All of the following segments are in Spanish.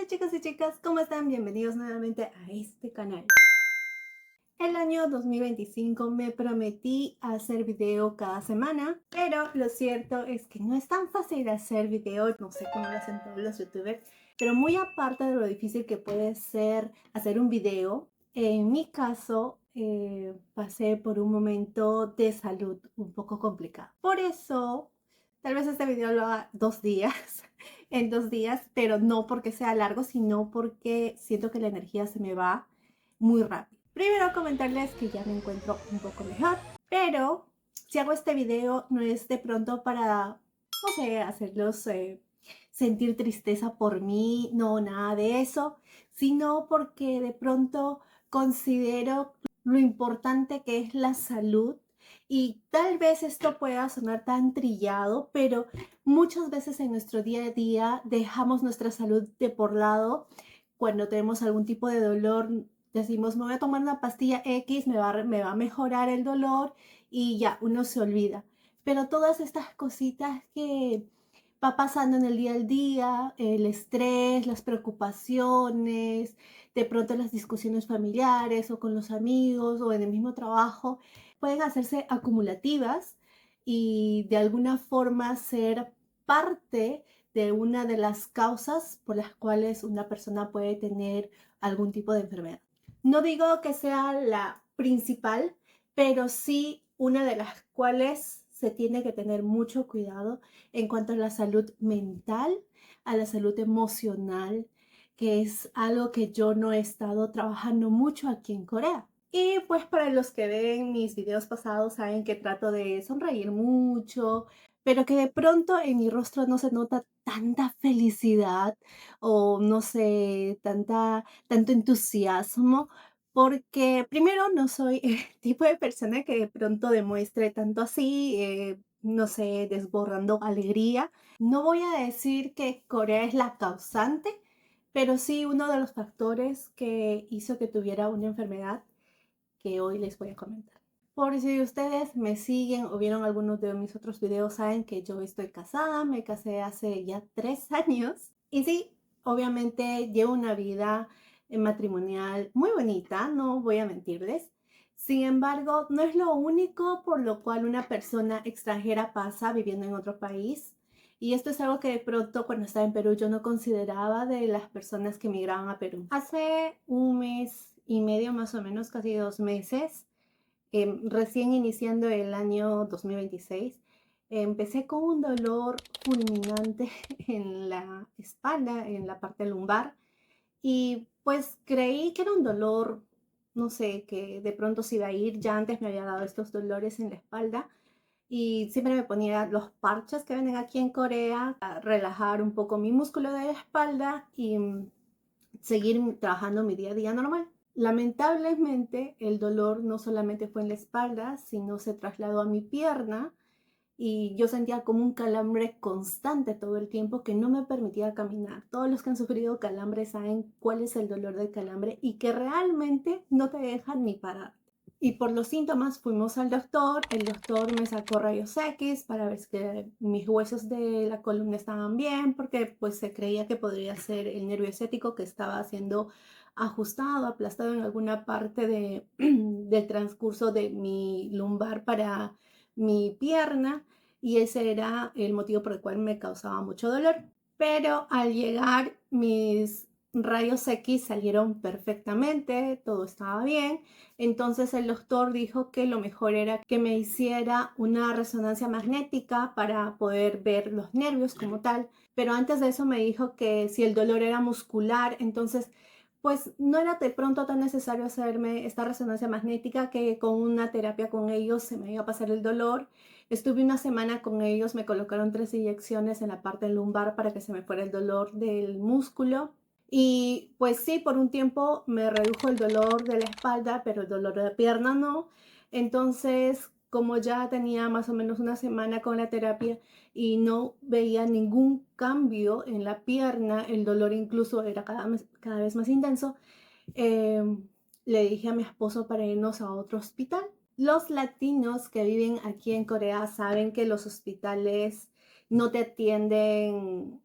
Hola chicos y chicas, ¿cómo están? Bienvenidos nuevamente a este canal. El año 2025 me prometí hacer video cada semana, pero lo cierto es que no es tan fácil hacer video, no sé cómo lo hacen todos los youtubers, pero muy aparte de lo difícil que puede ser hacer un video, en mi caso pasé por un momento de salud un poco complicado. Por eso, tal vez este video lo haga 2 días, en 2 días, pero no porque sea largo, sino porque siento que la energía se me va muy rápido. Primero comentarles que ya me encuentro un poco mejor, pero si hago este video no es de pronto para, no sé, hacerlos sentir tristeza por mí, no, nada de eso, sino porque de pronto considero lo importante que es la salud. Y tal vez esto pueda sonar tan trillado, pero muchas veces en nuestro día a día dejamos nuestra salud de por lado. Cuando tenemos algún tipo de dolor, decimos, me voy a tomar una pastilla X, me va a mejorar el dolor y ya, uno se olvida. Pero todas estas cositas que va pasando en el día al día, el estrés, las preocupaciones, de pronto las discusiones familiares o con los amigos o en el mismo trabajo, pueden hacerse acumulativas y de alguna forma ser parte de una de las causas por las cuales una persona puede tener algún tipo de enfermedad. No digo que sea la principal, pero sí una de las cuales se tiene que tener mucho cuidado en cuanto a la salud mental, a la salud emocional, que es algo que yo no he estado trabajando mucho aquí en Corea. Y pues para los que ven mis videos pasados saben que trato de sonreír mucho, pero que de pronto en mi rostro no se nota tanta felicidad o no sé, tanto entusiasmo, porque primero no soy el tipo de persona que de pronto demuestre tanto así, no sé, desbordando alegría. No voy a decir que Corea es la causante, pero sí uno de los factores que hizo que tuviera una enfermedad que hoy les voy a comentar. Por si ustedes me siguen o vieron algunos de mis otros videos, saben que yo estoy casada, me casé hace ya 3 años. Y sí, obviamente llevo una vida matrimonial muy bonita, no voy a mentirles. Sin embargo, no es lo único por lo cual una persona extranjera pasa viviendo en otro país. Y esto es algo que de pronto cuando estaba en Perú yo no consideraba de las personas que migraban a Perú. Hace un mes y medio, más o menos, casi 2 meses, recién iniciando el año 2026, empecé con un dolor fulminante en la espalda, en la parte lumbar, y pues creí que era un dolor, no sé, que de pronto se iba a ir. Ya antes me había dado estos dolores en la espalda y siempre me ponía los parches que venden aquí en Corea a relajar un poco mi músculo de la espalda y seguir trabajando mi día a día normal. Lamentablemente, el dolor no solamente fue en la espalda, sino se trasladó a mi pierna y yo sentía como un calambre constante todo el tiempo que no me permitía caminar. Todos los que han sufrido calambre saben cuál es el dolor del calambre y que realmente no te dejan ni parar. Y por los síntomas fuimos al doctor, el doctor me sacó rayos X para ver si mis huesos de la columna estaban bien, porque pues se creía que podría ser el nervio ciático que estaba siendo ajustado, aplastado en alguna parte del transcurso de mi lumbar para mi pierna, y ese era el motivo por el cual me causaba mucho dolor. Pero al llegar mis rayos X salieron perfectamente, todo estaba bien. Entonces el doctor dijo que lo mejor era que me hiciera una resonancia magnética para poder ver los nervios como tal. Pero antes de eso me dijo que si el dolor era muscular, entonces pues no era de pronto tan necesario hacerme esta resonancia magnética, que con una terapia con ellos se me iba a pasar el dolor. Estuve una semana con ellos, me colocaron 3 inyecciones en la parte lumbar para que se me fuera el dolor del músculo. Y pues sí, por un tiempo me redujo el dolor de la espalda, pero el dolor de la pierna no. Entonces, como ya tenía más o menos una semana con la terapia y no veía ningún cambio en la pierna, el dolor incluso era cada vez más intenso, eh, le dije a mi esposo para irnos a otro hospital. Los latinos que viven aquí en Corea saben que los hospitales no te atienden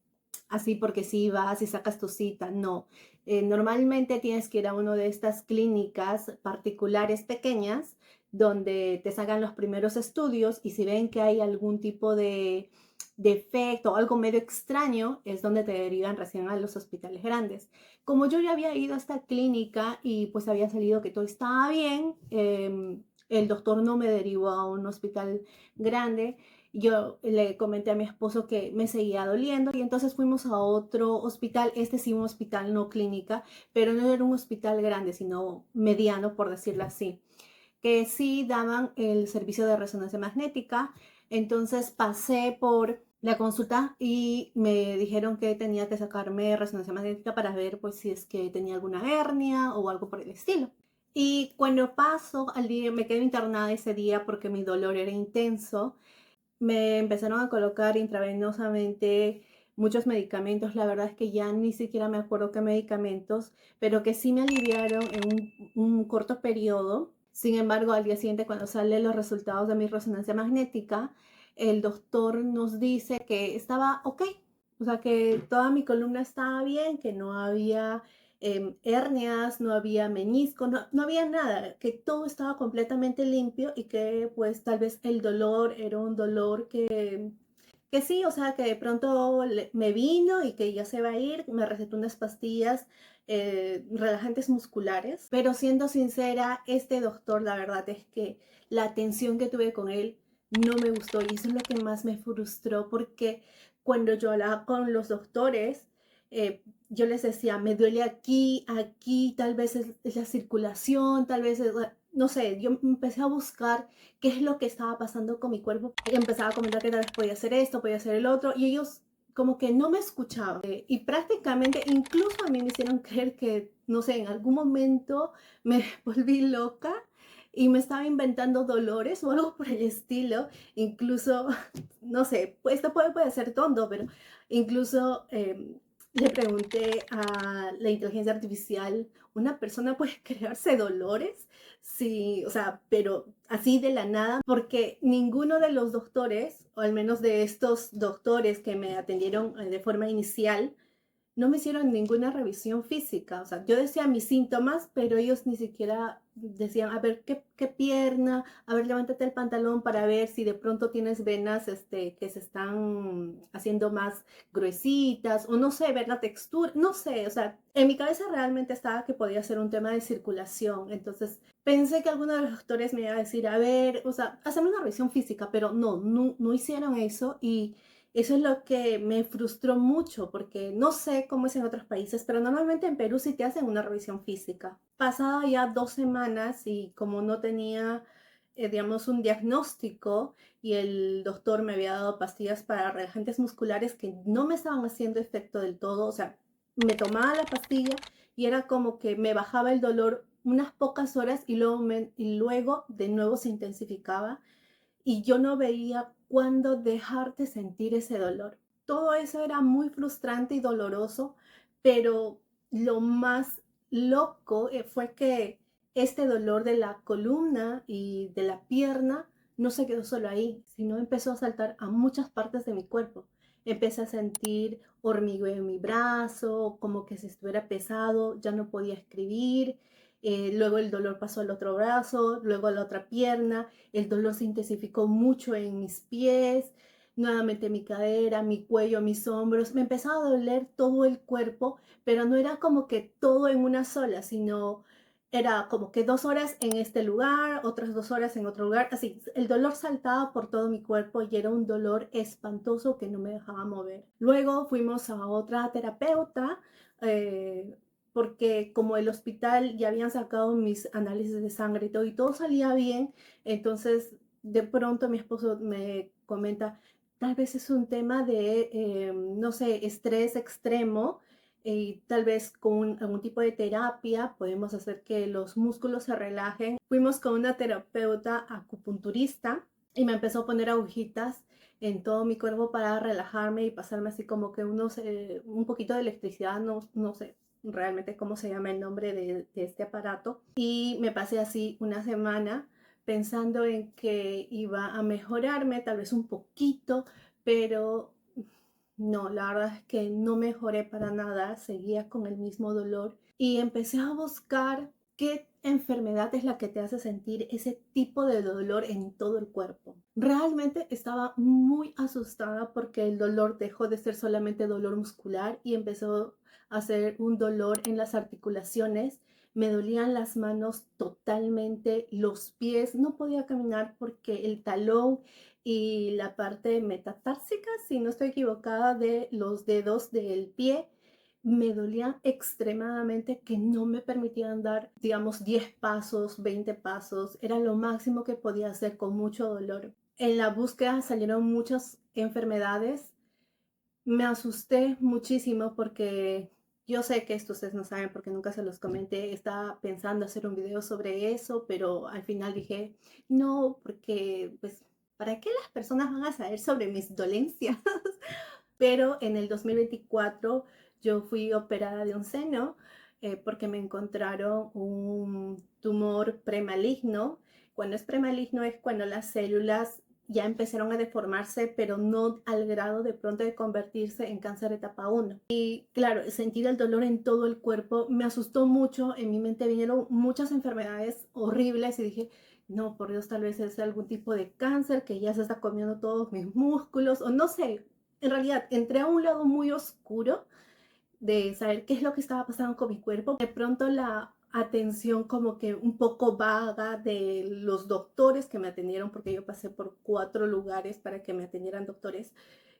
así porque sí vas y sacas tu cita, no. Normalmente tienes que ir a una de estas clínicas particulares pequeñas donde te sacan los primeros estudios y si ven que hay algún tipo de defecto o algo medio extraño, es donde te derivan recién a los hospitales grandes. Como yo ya había ido a esta clínica y pues había salido que todo estaba bien, el doctor no me derivó a un hospital grande. Yo le comenté a mi esposo que me seguía doliendo y entonces fuimos a otro hospital, este sí un hospital no clínica, pero no era un hospital grande, sino mediano, por decirlo así, que sí daban el servicio de resonancia magnética. Entonces pasé por la consulta y me dijeron que tenía que sacarme resonancia magnética para ver pues si es que tenía alguna hernia o algo por el estilo. Y cuando paso al día, me quedé internada ese día porque mi dolor era intenso. Me empezaron a colocar intravenosamente muchos medicamentos. La verdad es que ya ni siquiera me acuerdo qué medicamentos, pero que sí me aliviaron en un corto periodo. Sin embargo, al día siguiente, cuando salen los resultados de mi resonancia magnética, el doctor nos dice que estaba ok, o sea, que toda mi columna estaba bien, que no había hernias, no había menisco, no había nada, que todo estaba completamente limpio y que pues tal vez el dolor era un dolor que sí, o sea, que de pronto me vino y que ya se va a ir, me recetó unas pastillas relajantes musculares, pero siendo sincera, este doctor, la verdad es que la atención que tuve con él no me gustó y eso es lo que más me frustró porque cuando yo hablaba con los doctores, yo les decía, me duele aquí, aquí, tal vez es la circulación, tal vez es, no sé, yo empecé a buscar qué es lo que estaba pasando con mi cuerpo. Y empezaba a comentar que tal vez podía hacer esto, podía hacer el otro, y ellos como que no me escuchaban. Y prácticamente, incluso a mí me hicieron creer que, no sé, en algún momento me volví loca y me estaba inventando dolores o algo por el estilo. Incluso, no sé, pues esto puede ser tonto, pero incluso le pregunté a la inteligencia artificial, ¿una persona puede crearse dolores? Sí, o sea, pero así de la nada, porque ninguno de los doctores, o al menos de estos doctores que me atendieron de forma inicial, no me hicieron ninguna revisión física. O sea, yo decía mis síntomas, pero ellos ni siquiera decían, a ver, ¿qué pierna? A ver, levántate el pantalón para ver si de pronto tienes venas que se están haciendo más gruesitas, o no sé, ver la textura, no sé, o sea, en mi cabeza realmente estaba que podía ser un tema de circulación. Entonces, pensé que alguno de los doctores me iba a decir, a ver, o sea, hacerme una revisión física, pero no hicieron eso y eso es lo que me frustró mucho porque no sé cómo es en otros países, pero normalmente en Perú sí te hacen una revisión física. Pasaba ya 2 semanas y como no tenía, digamos, un diagnóstico y el doctor me había dado pastillas para relajantes musculares que no me estaban haciendo efecto del todo, o sea, me tomaba la pastilla y era como que me bajaba el dolor unas pocas horas y luego de nuevo se intensificaba y yo no veía cuándo dejar de sentir ese dolor. Todo eso era muy frustrante y doloroso, pero lo más loco fue que este dolor de la columna y de la pierna no se quedó solo ahí, sino empezó a saltar a muchas partes de mi cuerpo. Empecé a sentir hormigueo en mi brazo, como que si estuviera pesado, ya no podía escribir. Luego el dolor pasó al otro brazo, luego a la otra pierna, el dolor se intensificó mucho en mis pies, nuevamente mi cadera, mi cuello, mis hombros. Me empezaba a doler todo el cuerpo, pero no era como que todo en una sola, sino era como que 2 horas en este lugar, otras 2 horas en otro lugar. Así, el dolor saltaba por todo mi cuerpo y era un dolor espantoso que no me dejaba mover. Luego fuimos a otra terapeuta. Porque como el hospital ya habían sacado mis análisis de sangre y todo salía bien, entonces de pronto mi esposo me comenta, tal vez es un tema de, no sé, estrés extremo y tal vez con algún tipo de terapia podemos hacer que los músculos se relajen. Fuimos con una terapeuta acupunturista y me empezó a poner agujitas en todo mi cuerpo para relajarme y pasarme así como que un poquito de electricidad, no sé realmente cómo se llama el nombre de este aparato. Y me pasé así una semana pensando en que iba a mejorarme, tal vez un poquito, pero no, la verdad es que no mejoré para nada, seguía con el mismo dolor y empecé a buscar qué enfermedad es la que te hace sentir ese tipo de dolor en todo el cuerpo. Realmente estaba muy asustada porque el dolor dejó de ser solamente dolor muscular y empezó a ser un dolor en las articulaciones. Me dolían las manos totalmente, los pies, no podía caminar porque el talón y la parte metatársica, si no estoy equivocada, de los dedos del pie me dolían extremadamente, que no me permitían dar, digamos, 10 pasos, 20 pasos. Era lo máximo que podía hacer con mucho dolor. En la búsqueda salieron muchas enfermedades. Me asusté muchísimo porque yo sé que esto ustedes no saben porque nunca se los comenté. Estaba pensando hacer un video sobre eso, pero al final dije, no, porque pues, ¿para qué las personas van a saber sobre mis dolencias? Pero en el 2024 yo fui operada de un seno porque me encontraron un tumor premaligno. Cuando es premaligno es cuando las células ya empezaron a deformarse, pero no al grado de pronto de convertirse en cáncer etapa 1. Y claro, sentir el dolor en todo el cuerpo me asustó mucho. En mi mente vinieron muchas enfermedades horribles y dije, no, por Dios, tal vez es algún tipo de cáncer que ya se está comiendo todos mis músculos, o no sé. En realidad, entré a un lado muy oscuro de saber qué es lo que estaba pasando con mi cuerpo. De pronto la atención como que un poco vaga de los doctores que me atendieron, porque yo pasé por 4 lugares para que me atendieran doctores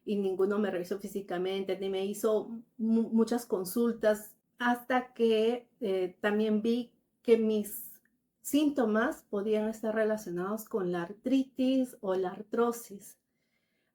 y ninguno me revisó físicamente, ni me hizo muchas consultas, hasta que también vi que mis síntomas podían estar relacionados con la artritis o la artrosis.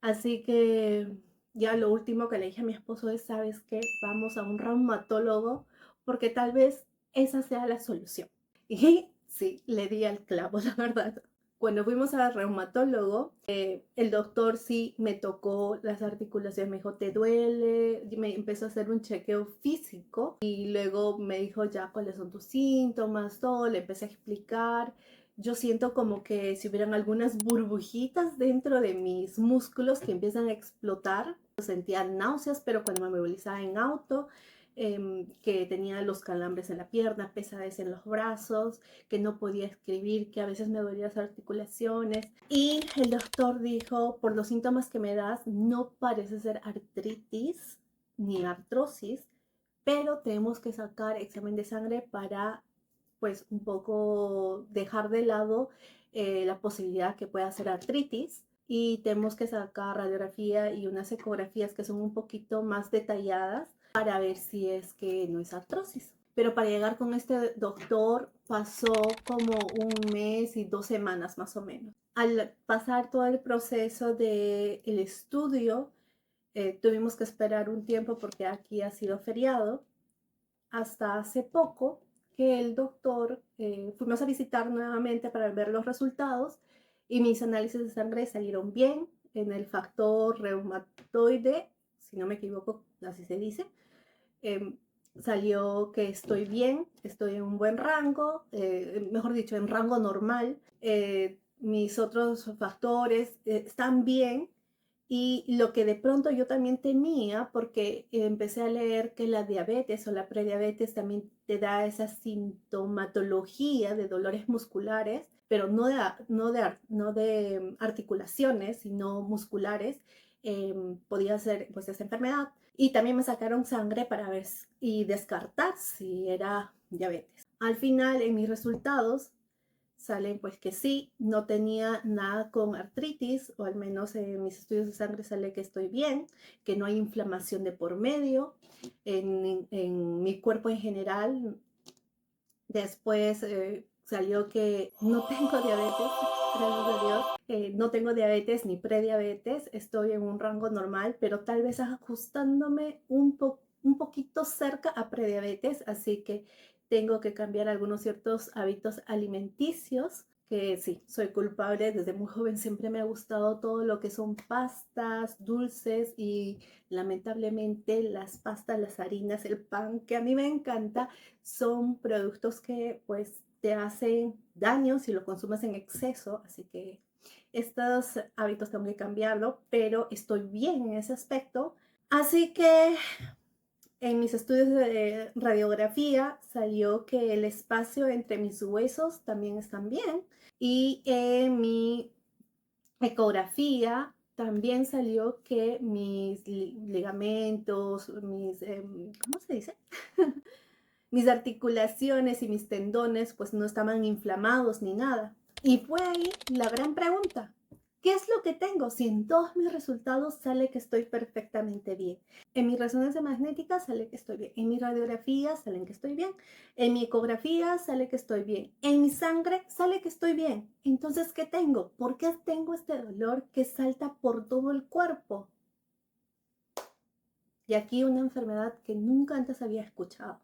Así que ya lo último que le dije a mi esposo es, ¿sabes qué? Vamos a un reumatólogo porque tal vez esa sea la solución. Y sí, le di al clavo, la verdad. Cuando fuimos al reumatólogo, el doctor sí me tocó las articulaciones, me dijo, ¿te duele? Y me empezó a hacer un chequeo físico y luego me dijo ya cuáles son tus síntomas, todo, le empecé a explicar. Yo siento como que si hubieran algunas burbujitas dentro de mis músculos que empiezan a explotar. Sentía náuseas, pero cuando me movilizaba en auto, que tenía los calambres en la pierna, pesadez en los brazos, que no podía escribir, que a veces me dolían las articulaciones. Y el doctor dijo, por los síntomas que me das, no parece ser artritis ni artrosis, pero tenemos que sacar examen de sangre para pues un poco dejar de lado la posibilidad que pueda ser artritis y tenemos que sacar radiografía y unas ecografías que son un poquito más detalladas para ver si es que no es artrosis. Pero para llegar con este doctor pasó como un mes y 2 semanas más o menos. Al pasar todo el proceso del estudio, tuvimos que esperar un tiempo porque aquí ha sido feriado hasta hace poco que el doctor, fuimos a visitar nuevamente para ver los resultados y mis análisis de sangre salieron bien en el factor reumatoide, si no me equivoco, así se dice. Eh, Salió que estoy bien, estoy en un buen rango, mejor dicho, en rango normal. Mis otros factores están bien, y lo que de pronto yo también temía, porque empecé a leer que la diabetes o la prediabetes también te da esa sintomatología de dolores musculares, pero no de articulaciones, sino musculares, podía ser pues esa enfermedad. Y también me sacaron sangre para ver y descartar si era diabetes. Al final, en mis resultados, salen pues que sí, no tenía nada con artritis, o al menos en mis estudios de sangre sale que estoy bien, que no hay inflamación de por medio en mi cuerpo en general. Después salió que no tengo diabetes, gracias a Dios. No tengo diabetes ni prediabetes, estoy en un rango normal, pero tal vez ajustándome un poquito cerca a prediabetes, así que tengo que cambiar algunos ciertos hábitos alimenticios, que sí, soy culpable. Desde muy joven siempre me ha gustado todo lo que son pastas, dulces, y lamentablemente las pastas, las harinas, el pan, que a mí me encanta, son productos que pues te hacen daño si lo consumes en exceso, así que estos hábitos tengo que cambiarlo, pero estoy bien en ese aspecto. Así que en mis estudios de radiografía salió que el espacio entre mis huesos también están bien. Y en mi ecografía también salió que mis ligamentos, ¿cómo se dice? Mis articulaciones y mis tendones pues no estaban inflamados ni nada. Y fue ahí la gran pregunta. ¿Qué es lo que tengo si en todos mis resultados sale que estoy perfectamente bien? En mi resonancia magnética sale que estoy bien. En mi radiografía sale que estoy bien. En mi ecografía sale que estoy bien. En mi sangre sale que estoy bien. Entonces, ¿qué tengo? ¿Por qué tengo este dolor que salta por todo el cuerpo? Y aquí una enfermedad que nunca antes había escuchado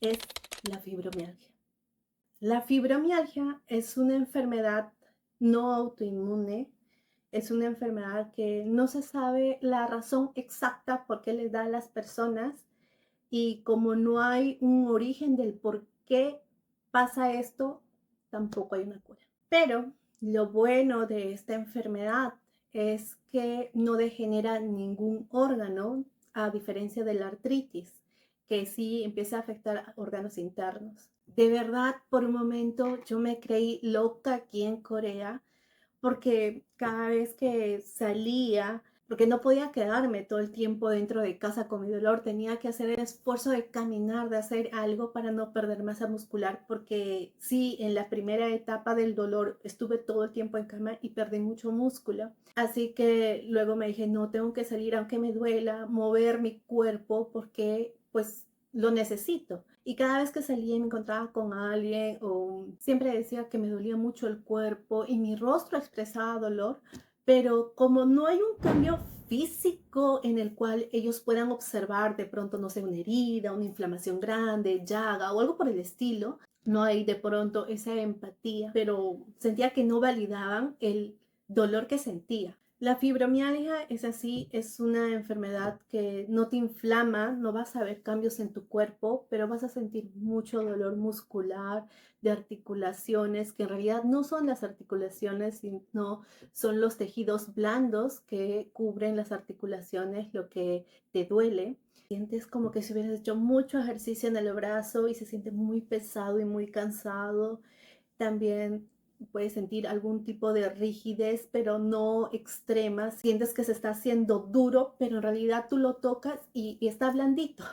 es la fibromialgia. La fibromialgia es una enfermedad no autoinmune, es una enfermedad que no se sabe la razón exacta por qué les da a las personas y como no hay un origen del por qué pasa esto, tampoco hay una cura. Pero lo bueno de esta enfermedad es que no degenera ningún órgano, a diferencia de la artritis, que sí empieza a afectar órganos internos. De verdad, por un momento yo me creí loca aquí en Corea porque cada vez que salía, porque no podía quedarme todo el tiempo dentro de casa con mi dolor, tenía que hacer el esfuerzo de caminar, de hacer algo para no perder masa muscular, porque sí, en la primera etapa del dolor estuve todo el tiempo en cama y perdí mucho músculo. Así que luego me dije, no, tengo que salir aunque me duela, mover mi cuerpo porque pues lo necesito. Y cada vez que salía y me encontraba con alguien o siempre decía que me dolía mucho el cuerpo y mi rostro expresaba dolor, pero como no hay un cambio físico en el cual ellos puedan observar de pronto, no sé, una herida, una inflamación grande, llaga o algo por el estilo, no hay de pronto esa empatía, pero sentía que no validaban el dolor que sentía. La fibromialgia es así, es una enfermedad que no te inflama, no vas a ver cambios en tu cuerpo, pero vas a sentir mucho dolor muscular, de articulaciones, que en realidad no son las articulaciones, sino son los tejidos blandos que cubren las articulaciones, lo que te duele. Sientes como que si hubieras hecho mucho ejercicio en el brazo y se siente muy pesado y muy cansado. También puedes sentir algún tipo de rigidez, pero no extrema. Sientes que se está haciendo duro, pero en realidad tú lo tocas y está blandito.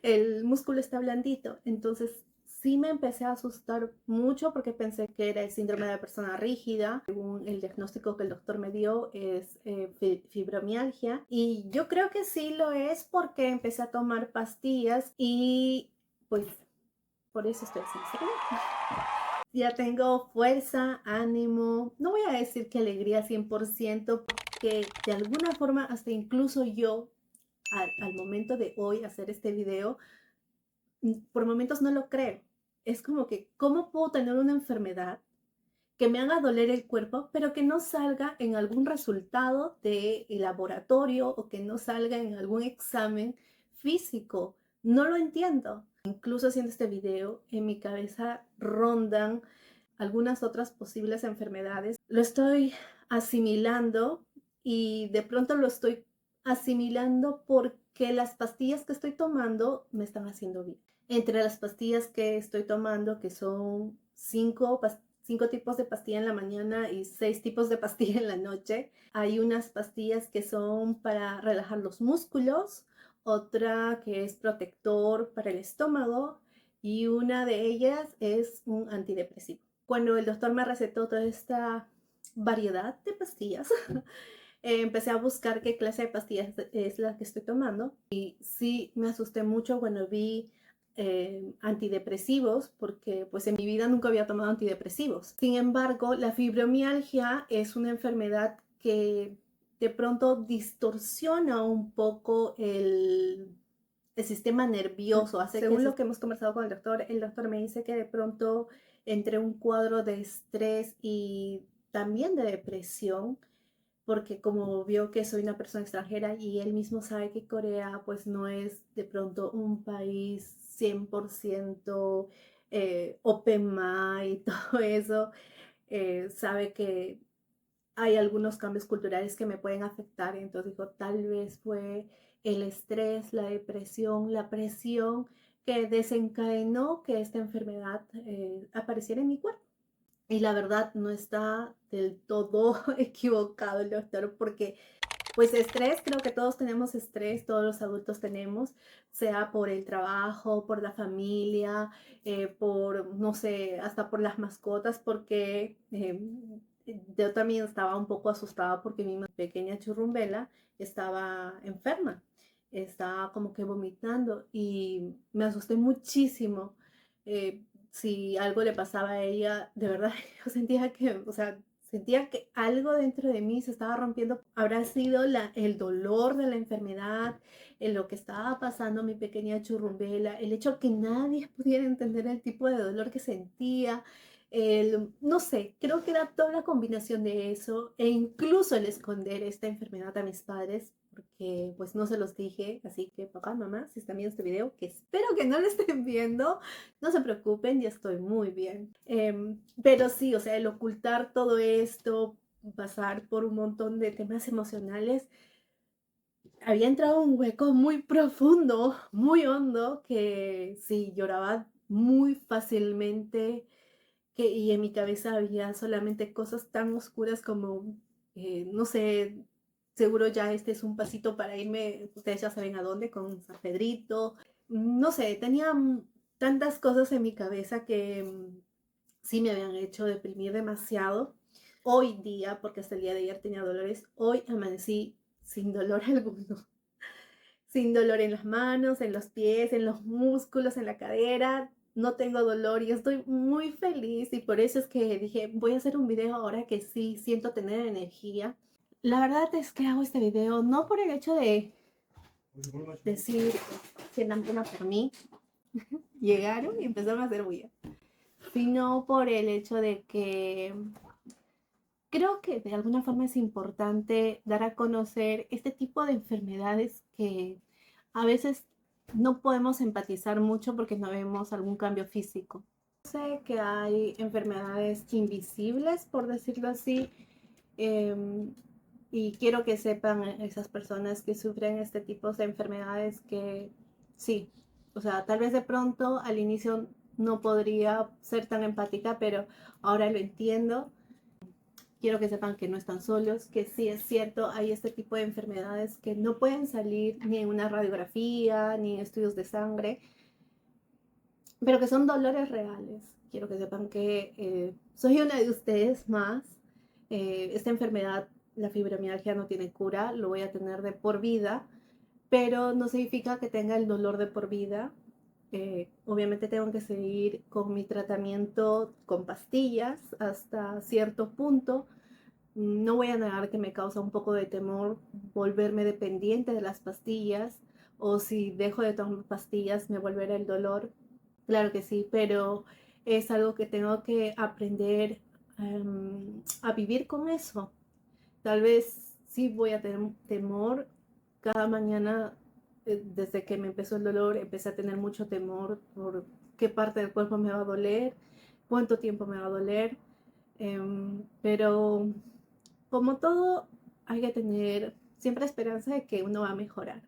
El músculo está blandito. Entonces sí me empecé a asustar mucho porque pensé que era el síndrome de la persona rígida. Según el diagnóstico que el doctor me dio es fibromialgia. Y yo creo que sí lo es porque empecé a tomar pastillas y pues por eso estoy así. Ya tengo fuerza, ánimo, no voy a decir que alegría 100%, porque de alguna forma hasta incluso yo al momento de hoy hacer este video, por momentos no lo creo. Es como que, ¿cómo puedo tener una enfermedad que me haga doler el cuerpo, pero que no salga en algún resultado de laboratorio o que no salga en algún examen físico? No lo entiendo. Incluso haciendo este video, en mi cabeza rondan algunas otras posibles enfermedades. Lo estoy asimilando y de pronto lo estoy asimilando porque las pastillas que estoy tomando me están haciendo bien. Entre las pastillas que estoy tomando, que son cinco tipos de pastilla en la mañana y 6 tipos de pastilla en la noche, hay unas pastillas que son para relajar los músculos, otra que es protector para el estómago y una de ellas es un antidepresivo. Cuando el doctor me recetó toda esta variedad de pastillas, empecé a buscar qué clase de pastillas es la que estoy tomando y sí me asusté mucho cuando vi antidepresivos porque pues en mi vida nunca había tomado antidepresivos. Sin embargo, la fibromialgia es una enfermedad que de pronto distorsiona un poco el sistema nervioso. Según lo que hemos conversado con el doctor me dice que de pronto entre un cuadro de estrés y también de depresión, porque como vio que soy una persona extranjera y él mismo sabe que Corea pues no es de pronto un país 100% open mind y todo eso, sabe que hay algunos cambios culturales que me pueden afectar. Entonces digo, tal vez fue el estrés, la depresión, la presión que desencadenó que esta enfermedad apareciera en mi cuerpo. Y la verdad no está del todo equivocado el doctor, porque pues estrés, creo que todos tenemos estrés, todos los adultos tenemos, sea por el trabajo, por la familia, por, no sé, hasta por las mascotas, porque yo también estaba un poco asustada porque mi pequeña churrumbela estaba enferma, estaba como que vomitando y me asusté muchísimo. Si algo le pasaba a ella, de verdad, yo sentía que, o sea, sentía que algo dentro de mí se estaba rompiendo. Habrá sido el dolor de la enfermedad, en lo que estaba pasando mi pequeña churrumbela, el hecho que nadie pudiera entender el tipo de dolor que sentía. No sé, creo que era toda la combinación de eso e incluso el esconder esta enfermedad a mis padres, porque pues no se los dije, así que papá, mamá, si están viendo este video, que espero que no lo estén viendo, no se preocupen, ya estoy muy bien. Pero sí, o sea, el ocultar todo esto, pasar por un montón de temas emocionales, había entrado un hueco muy profundo, muy hondo, que sí, lloraba muy fácilmente, y en mi cabeza había solamente cosas tan oscuras como, no sé, seguro ya este es un pasito para irme, ustedes ya saben a dónde, con San Pedrito. No sé, tenía tantas cosas en mi cabeza que sí me habían hecho deprimir demasiado. Hoy día, porque hasta el día de ayer tenía dolores, hoy amanecí sin dolor alguno. Sin dolor en las manos, en los pies, en los músculos, en la cadera. No tengo dolor y estoy muy feliz y por eso es que dije, voy a hacer un video ahora que sí siento tener energía. La verdad es que hago este video no por el hecho de decir que la pena por mí. Llegaron y empezaron a hacer bulla, sino por el hecho de que creo que de alguna forma es importante dar a conocer este tipo de enfermedades que a veces no podemos empatizar mucho porque no vemos algún cambio físico. Sé que hay enfermedades invisibles, por decirlo así, eh, y quiero que sepan esas personas que sufren este tipo de enfermedades que sí, o sea, tal vez de pronto al inicio no podría ser tan empática, pero ahora lo entiendo. Quiero que sepan que no están solos, que sí es cierto, hay este tipo de enfermedades que no pueden salir ni en una radiografía, ni en estudios de sangre, pero que son dolores reales. Quiero que sepan que soy una de ustedes más. Esta enfermedad, la fibromialgia, no tiene cura, lo voy a tener de por vida, pero no significa que tenga el dolor de por vida. Obviamente tengo que seguir con mi tratamiento con pastillas hasta cierto punto. No voy a negar que me causa un poco de temor volverme dependiente de las pastillas, o si dejo de tomar pastillas me volverá el dolor. Claro que sí, pero es algo que tengo que aprender a vivir con eso. Tal vez sí voy a tener temor. Cada mañana, desde que me empezó el dolor, empecé a tener mucho temor por qué parte del cuerpo me va a doler, cuánto tiempo me va a doler. Pero como todo, hay que tener siempre esperanza de que uno va a mejorar.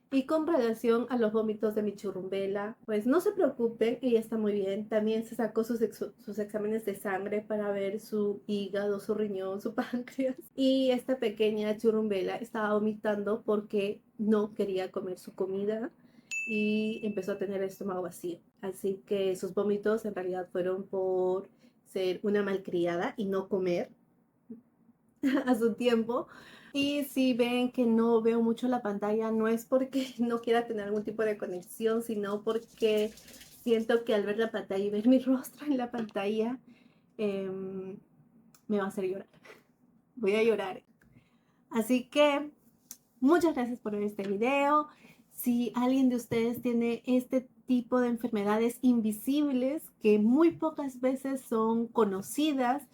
Y con relación a los vómitos de mi churrumbela, pues no se preocupen, ella está muy bien. También se sacó sus exámenes de sangre para ver su hígado, su riñón, su páncreas. Y esta pequeña churrumbela estaba vomitando porque no quería comer su comida y empezó a tener el estómago vacío. Así que sus vómitos en realidad fueron por ser una malcriada y no comer a su tiempo. Y si ven que no veo mucho la pantalla, no es porque no quiera tener algún tipo de conexión, sino porque siento que al ver la pantalla y ver mi rostro en la pantalla, me va a hacer llorar. Voy a llorar. Así que muchas gracias por ver este video. Si alguien de ustedes tiene este tipo de enfermedades invisibles que muy pocas veces son conocidas,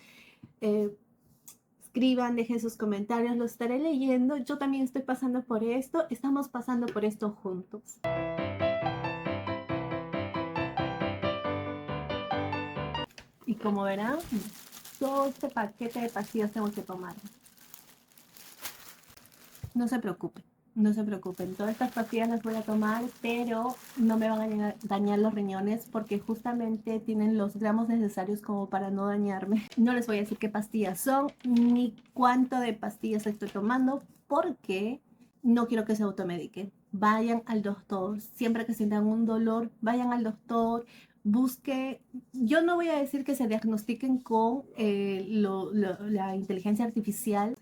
escriban, dejen sus comentarios, los estaré leyendo. Yo también estoy pasando por esto, estamos pasando por esto juntos. Y como verán, todo este paquete de pastillas tengo que tomar. No se preocupen, no se preocupen. Todas estas pastillas las voy a tomar, pero no me van a dañar los riñones porque justamente tienen los gramos necesarios como para no dañarme. No les voy a decir qué pastillas son ni cuánto de pastillas estoy tomando porque no quiero que se automediquen. Vayan al doctor. Siempre que sientan un dolor, vayan al doctor. Busque, yo no voy a decir que se diagnostiquen con la inteligencia artificial,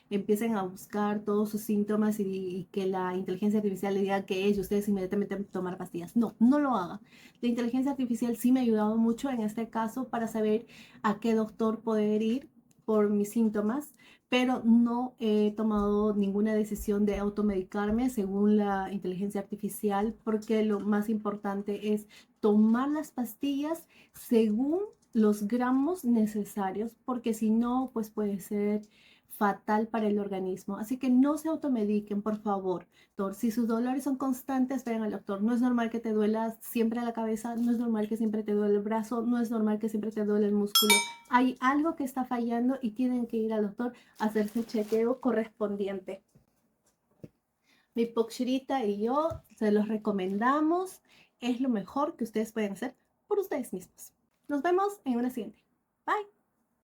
empiecen a buscar todos sus síntomas y que la inteligencia artificial le diga que ellos, ustedes inmediatamente tomar pastillas. No, no lo hagan. La inteligencia artificial sí me ha ayudado mucho en este caso para saber a qué doctor poder ir por mis síntomas, pero no he tomado ninguna decisión de automedicarme según la inteligencia artificial, porque lo más importante es tomar las pastillas según los gramos necesarios, porque si no, pues puede ser fatal para el organismo. Así que no se automediquen, por favor. Doctor, si sus dolores son constantes, vayan al doctor. No es normal que te duela siempre la cabeza, no es normal que siempre te duele el brazo, no es normal que siempre te duele el músculo. Hay algo que está fallando y tienen que ir al doctor a hacerse el chequeo correspondiente. Mi Pochirita y yo se los recomendamos. Es lo mejor que ustedes pueden hacer por ustedes mismos. Nos vemos en una siguiente. Bye.